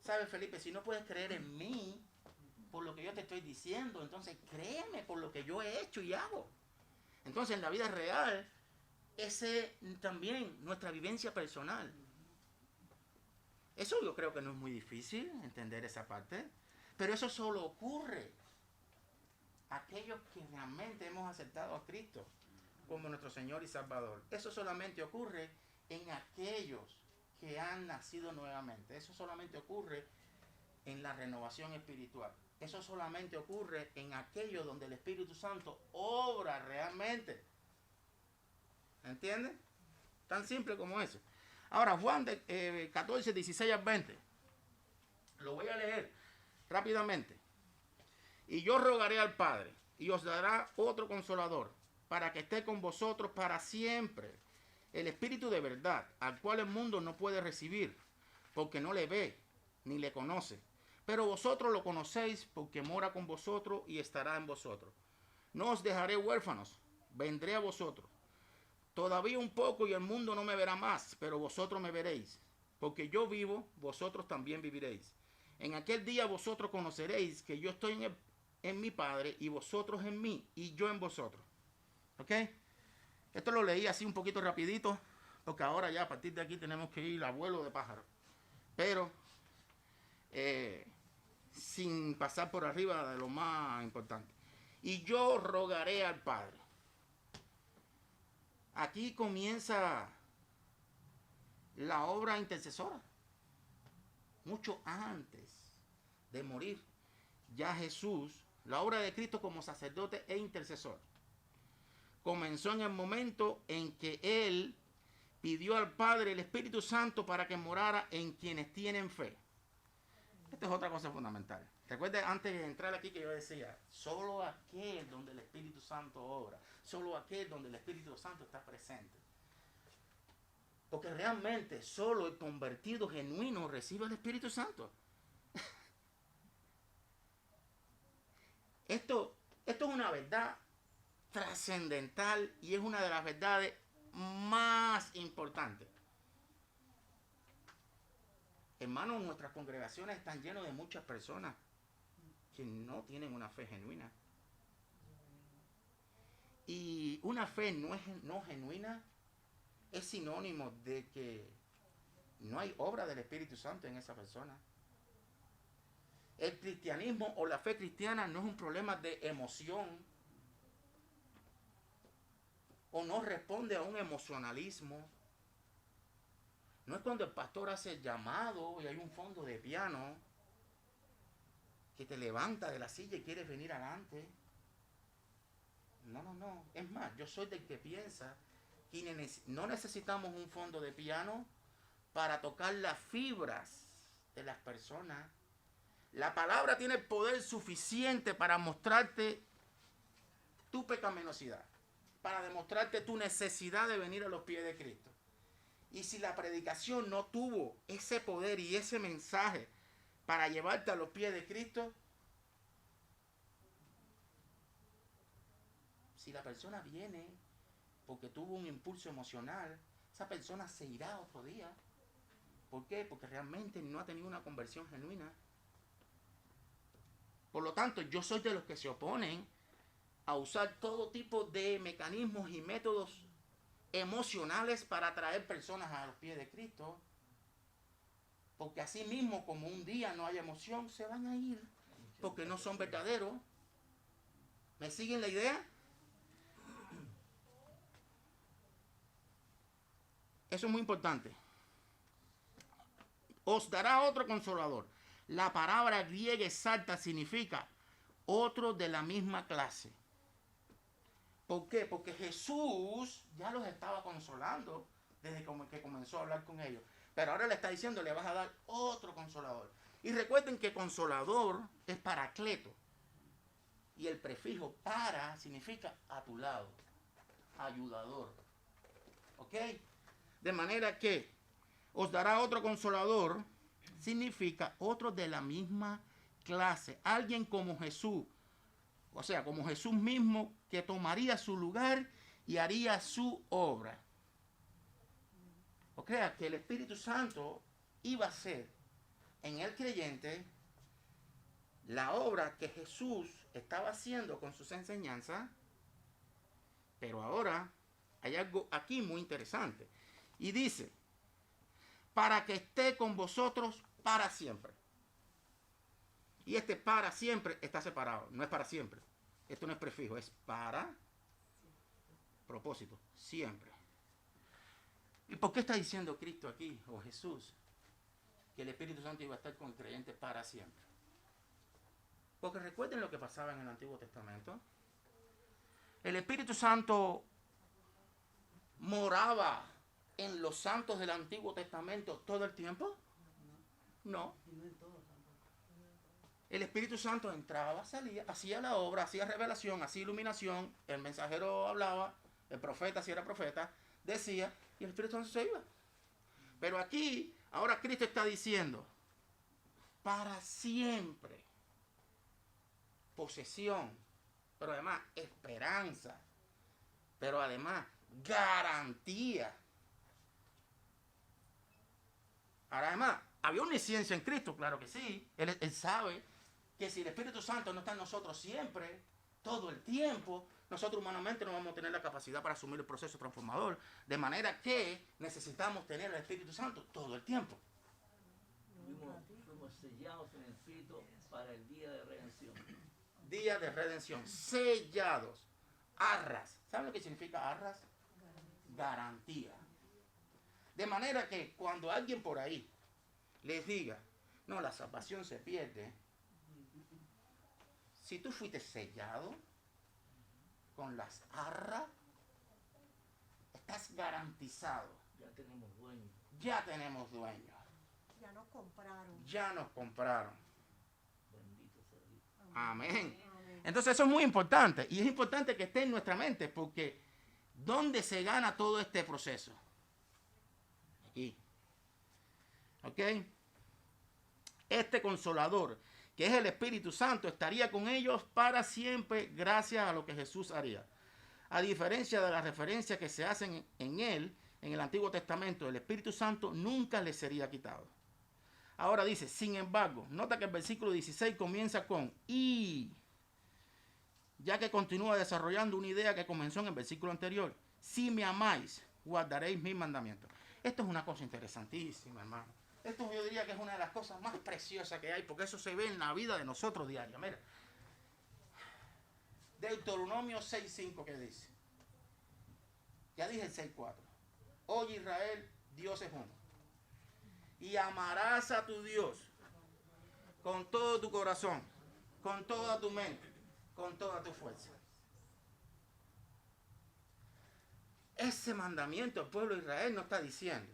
[SPEAKER 1] ¿Sabe, Felipe? Si no puedes creer en mí, por lo que yo te estoy diciendo, entonces créeme por lo que yo he hecho y hago. Entonces, en la vida real, ese también nuestra vivencia personal. Eso yo creo que no es muy difícil entender esa parte, pero eso solo ocurre a aquellos que realmente hemos aceptado a Cristo como nuestro Señor y Salvador. Eso solamente ocurre en aquellos que han nacido nuevamente. Eso solamente ocurre en la renovación espiritual. Eso solamente ocurre en aquellos donde el Espíritu Santo obra realmente. ¿Entienden? Tan simple como eso. Ahora, Juan 14, 16 al 20. Lo voy a leer rápidamente. Y yo rogaré al Padre, y os dará otro consolador, para que esté con vosotros para siempre. El Espíritu de verdad, al cual el mundo no puede recibir, porque no le ve, ni le conoce. Pero vosotros lo conocéis, porque mora con vosotros y estará en vosotros. No os dejaré huérfanos, vendré a vosotros. Todavía un poco y el mundo no me verá más, pero vosotros me veréis. Porque yo vivo, vosotros también viviréis. En aquel día vosotros conoceréis que yo estoy en mi Padre, y vosotros en mí, y yo en vosotros. ¿Ok? Esto lo leí así un poquito rapidito, porque ahora ya a partir de aquí tenemos que ir a vuelo de pájaro. Pero sin pasar por arriba de lo más importante. Y yo rogaré al Padre. Aquí comienza la obra intercesora. Mucho antes de morir, ya Jesús, la obra de Cristo como sacerdote e intercesor, comenzó en el momento en que Él pidió al Padre el Espíritu Santo para que morara en quienes tienen fe. Esta es otra cosa fundamental. Recuerda antes de entrar aquí que yo decía, solo aquel donde el Espíritu Santo obra, solo aquel donde el Espíritu Santo está presente. Porque realmente solo el convertido genuino recibe el Espíritu Santo. Esto es una verdad trascendental y es una de las verdades más importantes. Hermanos, nuestras congregaciones están llenas de muchas personas que no tienen una fe genuina. Y una fe no genuina es sinónimo de que no hay obra del Espíritu Santo en esa persona. El cristianismo o la fe cristiana no es un problema de emoción o no responde a un emocionalismo. No es cuando el pastor hace el llamado y hay un fondo de piano que te levanta de la silla y quieres venir adelante. No. Es más, yo soy del que piensa que no necesitamos un fondo de piano para tocar las fibras de las personas. La palabra tiene poder suficiente para mostrarte tu pecaminosidad, para demostrarte tu necesidad de venir a los pies de Cristo. Y si la predicación no tuvo ese poder y ese mensaje para llevarte a los pies de Cristo, si la persona viene porque tuvo un impulso emocional, esa persona se irá otro día. ¿Por qué? Porque realmente no ha tenido una conversión genuina. Por lo tanto, yo soy de los que se oponen a usar todo tipo de mecanismos y métodos emocionales para atraer personas a los pies de Cristo. Porque así mismo, como un día no hay emoción, se van a ir. Porque no son verdaderos. ¿Me siguen la idea? Eso es muy importante. Os dará otro consolador. La palabra griega exacta significa otro de la misma clase. ¿Por qué? Porque Jesús ya los estaba consolando desde que comenzó a hablar con ellos. Pero ahora le está diciendo, le vas a dar otro consolador. Y recuerden que consolador es paracleto. Y el prefijo para significa a tu lado, ayudador. ¿Ok? De manera que os dará otro consolador, significa otro de la misma clase. Alguien como Jesús, o sea, como Jesús mismo, que tomaría su lugar y haría su obra. O sea, que el Espíritu Santo iba a hacer en el creyente la obra que Jesús estaba haciendo con sus enseñanzas. Pero ahora hay algo aquí muy interesante. Y dice, para que esté con vosotros para siempre. Y este para siempre está separado, no es para siempre. Esto no es prefijo, es para propósito, siempre. ¿Y por qué está diciendo Cristo aquí, o Jesús, que el Espíritu Santo iba a estar con el creyente para siempre? Porque recuerden lo que pasaba en el Antiguo Testamento. El Espíritu Santo moraba en los santos del Antiguo Testamento todo el tiempo. No. El Espíritu Santo entraba, salía, hacía la obra, hacía revelación, hacía iluminación, el mensajero hablaba, el profeta, si era profeta, decía, y el Espíritu Santo se iba. Pero aquí, ahora Cristo está diciendo, para siempre, posesión, pero además esperanza, pero además garantía. Ahora además, había omnisciencia en Cristo, claro que sí. Él sabe que si el Espíritu Santo no está en nosotros siempre, todo el tiempo, nosotros humanamente no vamos a tener la capacidad para asumir el proceso transformador. De manera que necesitamos tener el Espíritu Santo todo el tiempo.
[SPEAKER 7] Fuimos sellados en el Espíritu para el día de redención.
[SPEAKER 1] Día de redención. Sellados. Arras. ¿Saben lo que significa arras? Garantía. De manera que cuando alguien por ahí les diga, no, la salvación se pierde. Si tú fuiste sellado con las arras, estás garantizado.
[SPEAKER 7] Ya tenemos dueño.
[SPEAKER 1] Ya tenemos dueños.
[SPEAKER 2] Ya nos compraron.
[SPEAKER 1] Ya nos compraron.
[SPEAKER 7] Bendito sea Dios.
[SPEAKER 1] Amén.
[SPEAKER 2] Amén.
[SPEAKER 1] Entonces eso es muy importante. Y es importante que esté en nuestra mente porque ¿dónde se gana todo este proceso? Aquí. ¿Ok? Este consolador, que es el Espíritu Santo, estaría con ellos para siempre gracias a lo que Jesús haría. A diferencia de las referencias que se hacen en él, en el Antiguo Testamento, el Espíritu Santo nunca le sería quitado. Ahora dice, sin embargo, nota que el versículo 16 comienza con y, ya que continúa desarrollando una idea que comenzó en el versículo anterior. Si me amáis, guardaréis mis mandamientos. Esto es una cosa interesantísima, hermano. Esto yo diría que es una de las cosas más preciosas que hay, porque eso se ve en la vida de nosotros diaria. Mira, Deuteronomio 6.5, ¿qué dice? Ya dije el 6.4. Oye Israel, Dios es uno. y amarás a tu Dios con todo tu corazón, con toda tu mente, con toda tu fuerza. Ese mandamiento el pueblo de Israel no está diciendo,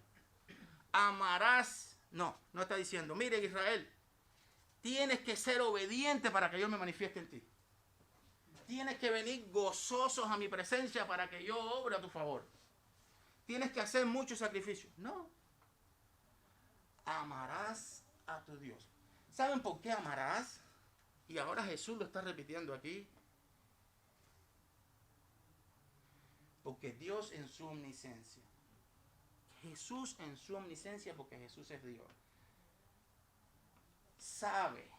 [SPEAKER 1] amarás, no está diciendo, mire Israel, tienes que ser obediente para que yo me manifieste en ti. Tienes que venir gozosos a mi presencia para que yo obre a tu favor. Tienes que hacer muchos sacrificios. No. Amarás a tu Dios. ¿Saben por qué amarás? Y ahora Jesús lo está repitiendo aquí. Porque Dios en su omnisciencia. Jesús en su omnisciencia, porque Jesús es Dios. Sabe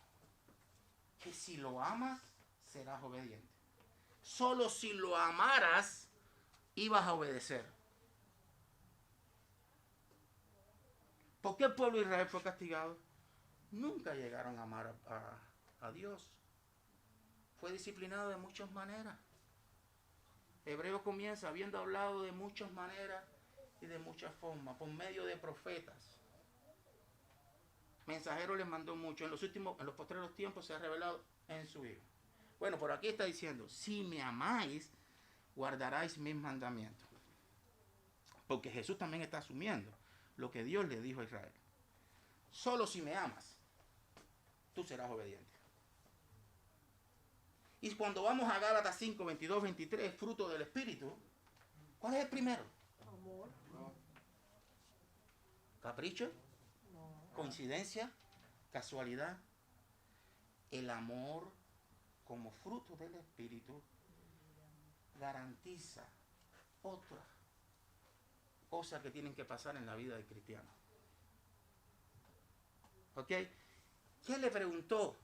[SPEAKER 1] que si lo amas, serás obediente. Solo si lo amaras, ibas a obedecer. ¿Por qué el pueblo de Israel fue castigado? Nunca llegaron a amar a Dios. Fue disciplinado de muchas maneras. Hebreo comienza habiendo hablado de muchas maneras y de muchas formas, por medio de profetas. Mensajeros les mandó mucho. En los postreros tiempos se ha revelado en su Hijo. Bueno, por aquí está diciendo, si me amáis, guardaréis mis mandamientos. Porque Jesús también está asumiendo lo que Dios le dijo a Israel. Solo si me amas, tú serás obediente. Y cuando vamos a Gálatas 5, 22, 23, fruto del Espíritu, ¿cuál es el primero?
[SPEAKER 2] Amor.
[SPEAKER 1] ¿Capricho?
[SPEAKER 2] No.
[SPEAKER 1] ¿Coincidencia? ¿Casualidad? El amor como fruto del Espíritu garantiza otra cosa que tienen que pasar en la vida del cristiano. ¿Ok? ¿Qué le preguntó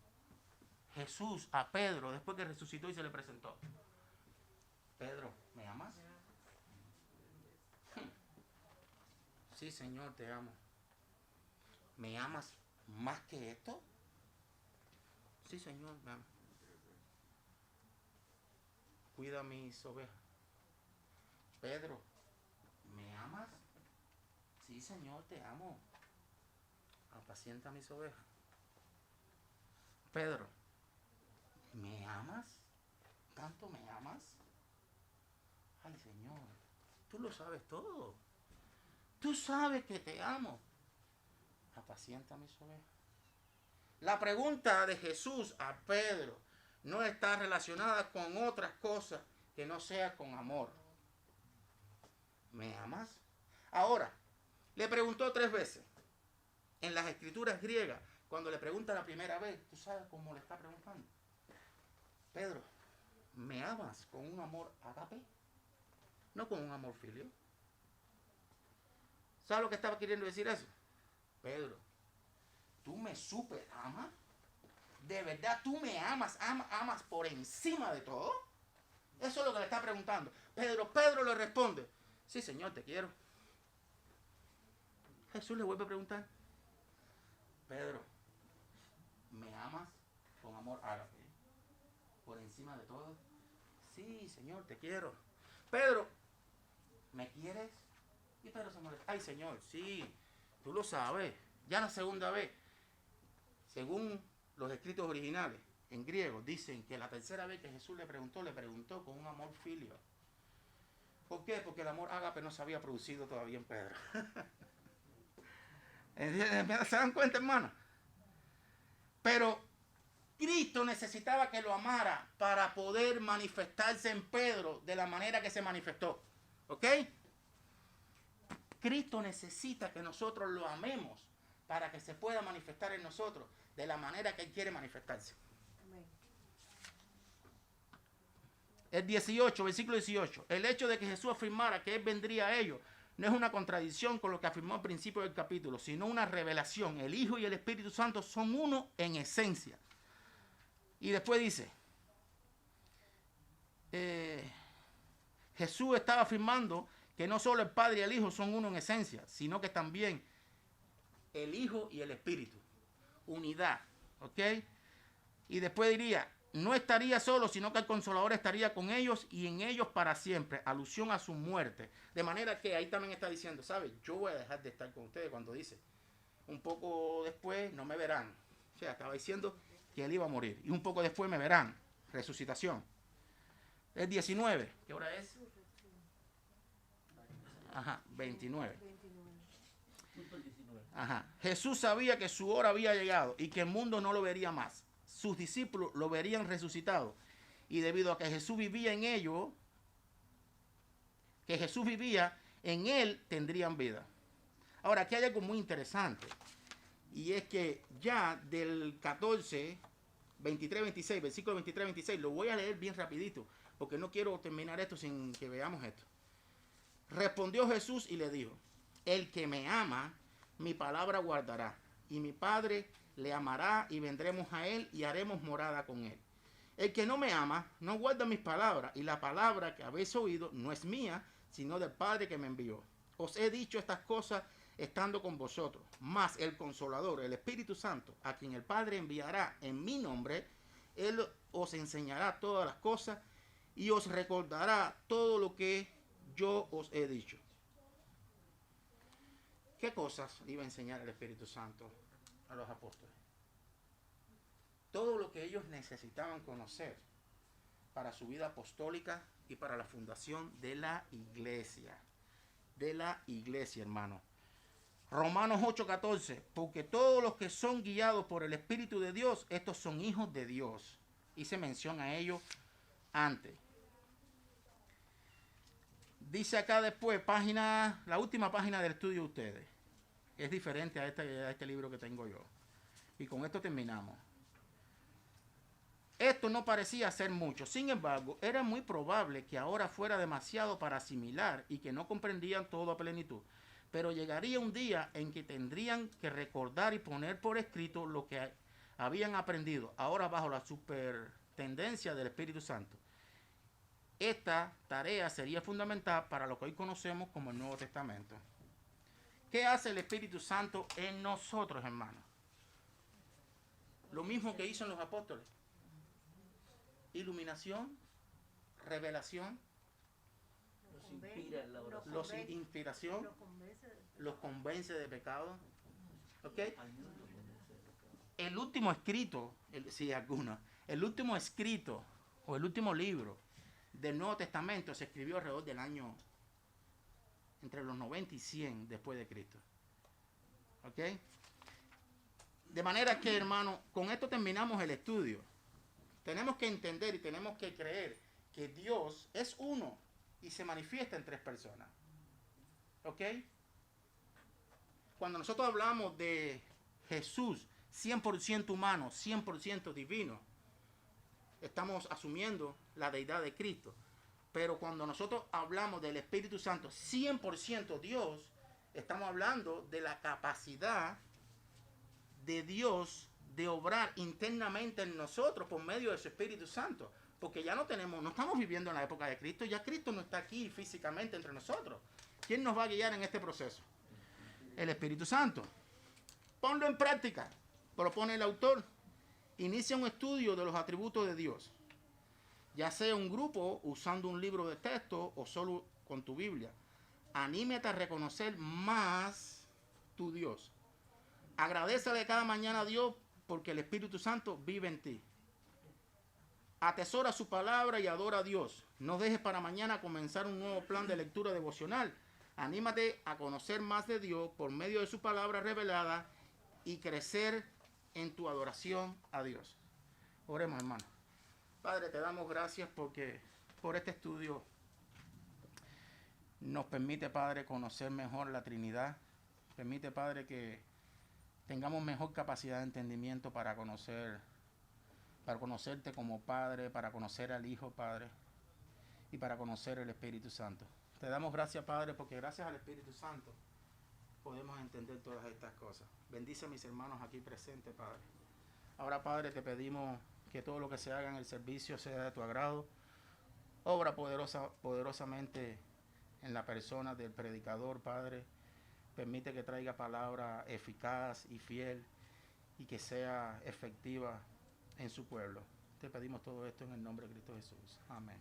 [SPEAKER 1] Jesús a Pedro después que resucitó y se le presentó? Pedro, ¿me amas? Sí, Señor, te amo. ¿Me amas más que esto? Sí, Señor, me amo. Cuida mis ovejas. Pedro, ¿me amas? Sí, Señor, te amo. Apacienta mis ovejas. Pedro, ¿me amas? ¿Tanto me amas? Ay, Señor, tú lo sabes todo. Tú sabes que te amo. Apacienta mis ovejas. La pregunta de Jesús a Pedro no está relacionada con otras cosas que no sea con amor. ¿Me amas? Ahora, le preguntó 3 veces. En las escrituras griegas, cuando le pregunta la primera vez, ¿tú sabes cómo le está preguntando? Pedro, ¿me amas con un amor ágape? No con un amor filio. ¿Sabes lo que estaba queriendo decir eso? Pedro, ¿tú me super amas? ¿De verdad tú me amas? ¿Amas por encima de todo? Eso es lo que le está preguntando. Pedro le responde, sí, Señor, te quiero. Jesús le vuelve a preguntar, Pedro, ¿me amas con amor ágape? ¿Por encima de todo? Sí, Señor, te quiero. Pedro, ¿me quieres? Y Pedro se molesta. Ay, Señor, sí, tú lo sabes. Ya la segunda vez, según los escritos originales en griego, dicen que la tercera vez que Jesús le preguntó con un amor filio. ¿Por qué? Porque el amor ágape no se había producido todavía en Pedro. ¿Se dan cuenta, hermano? Pero Cristo necesitaba que lo amara para poder manifestarse en Pedro de la manera que se manifestó. ¿Ok? Cristo necesita que nosotros lo amemos para que se pueda manifestar en nosotros de la manera que Él quiere manifestarse.
[SPEAKER 2] Amén.
[SPEAKER 1] El 18, versículo 18. El hecho de que Jesús afirmara que Él vendría a ellos no es una contradicción con lo que afirmó al principio del capítulo, sino una revelación. El Hijo y el Espíritu Santo son uno en esencia. Y después dice, Jesús estaba afirmando que no solo el Padre y el Hijo son uno en esencia, sino que también el Hijo y el Espíritu. Unidad, ¿ok? Y después diría, no estaría solo, sino que el Consolador estaría con ellos y en ellos para siempre, alusión a su muerte. De manera que ahí también está diciendo, ¿sabes? Yo voy a dejar de estar con ustedes cuando dice un poco después no me verán. O sea, estaba diciendo que él iba a morir. Y un poco después me verán. Resucitación. Es 19. ¿Qué hora es? Ajá, 29.
[SPEAKER 2] 29.
[SPEAKER 7] Punto 19.
[SPEAKER 1] Ajá. Jesús sabía que su hora había llegado y que el mundo no lo vería más. Sus discípulos lo verían resucitado. Y debido a que Jesús vivía en ellos, que Jesús vivía, en él tendrían vida. Ahora, aquí hay algo muy interesante. Y es que ya del 14, 23, 26, versículo 23, 26, lo voy a leer bien rapidito, porque no quiero terminar esto sin que veamos esto. Respondió Jesús y le dijo, el que me ama, mi palabra guardará, y mi Padre le amará, y vendremos a él y haremos morada con él. El que no me ama, no guarda mis palabras, y la palabra que habéis oído no es mía, sino del Padre que me envió. Os he dicho estas cosas estando con vosotros, mas el Consolador, el Espíritu Santo, a quien el Padre enviará en mi nombre, él os enseñará todas las cosas y os recordará todo lo que yo os he dicho. ¿Qué cosas iba a enseñar el Espíritu Santo a los apóstoles? Todo lo que ellos necesitaban conocer para su vida apostólica y para la fundación de la iglesia. De la iglesia, hermano. Romanos 8:14, porque todos los que son guiados por el Espíritu de Dios, estos son hijos de Dios. Hice mención a ellos antes. Dice acá después, la última página del estudio de ustedes. Es diferente a este libro que tengo yo. Y con esto terminamos. Esto no parecía ser mucho, sin embargo, era muy probable que ahora fuera demasiado para asimilar y que no comprendían todo a plenitud. Pero llegaría un día en que tendrían que recordar y poner por escrito lo que habían aprendido, ahora bajo la supertendencia del Espíritu Santo. Esta tarea sería fundamental para lo que hoy conocemos como el Nuevo Testamento. ¿Qué hace el Espíritu Santo en nosotros, hermanos? Lo mismo que hizo en los apóstoles. Iluminación, revelación, inspiración, los convence de pecado. ¿Ok? El último escrito, el último escrito o el último libro del Nuevo Testamento se escribió alrededor del año entre los 90 y 100 después de Cristo. ¿Ok? De manera que, hermano, con esto terminamos el estudio. Tenemos que entender y tenemos que creer que Dios es uno y se manifiesta en tres personas. ¿Ok? Cuando nosotros hablamos de Jesús, 100% humano, 100% divino, estamos asumiendo la deidad de Cristo. Pero cuando nosotros hablamos del Espíritu Santo, 100% Dios, estamos hablando de la capacidad de Dios de obrar internamente en nosotros por medio de su Espíritu Santo. Porque ya no estamos viviendo en la época de Cristo, ya Cristo no está aquí físicamente entre nosotros. ¿Quién nos va a guiar en este proceso? El Espíritu Santo. Ponlo en práctica, propone el autor. Inicia un estudio de los atributos de Dios. Ya sea un grupo usando un libro de texto o solo con tu Biblia. Anímate a reconocer más tu Dios. Agradécele cada mañana a Dios porque el Espíritu Santo vive en ti. Atesora su palabra y adora a Dios. No dejes para mañana comenzar un nuevo plan de lectura devocional. Anímate a conocer más de Dios por medio de su palabra revelada y crecer en tu adoración a Dios. Oremos, hermano. Padre, te damos gracias por este estudio. Nos permite, Padre, conocer mejor la Trinidad. Permite, Padre, que tengamos mejor capacidad de entendimiento para conocerte como Padre, para conocer al Hijo, Padre, y para conocer el Espíritu Santo. Te damos gracias, Padre, porque gracias al Espíritu Santo podemos entender todas estas cosas. Bendice a mis hermanos aquí presentes, Padre. Ahora, Padre, te pedimos que todo lo que se haga en el servicio sea de tu agrado. Obra poderosamente en la persona del predicador, Padre. Permite que traiga palabra eficaz y fiel y que sea efectiva en su pueblo. Te pedimos todo esto en el nombre de Cristo Jesús. Amén.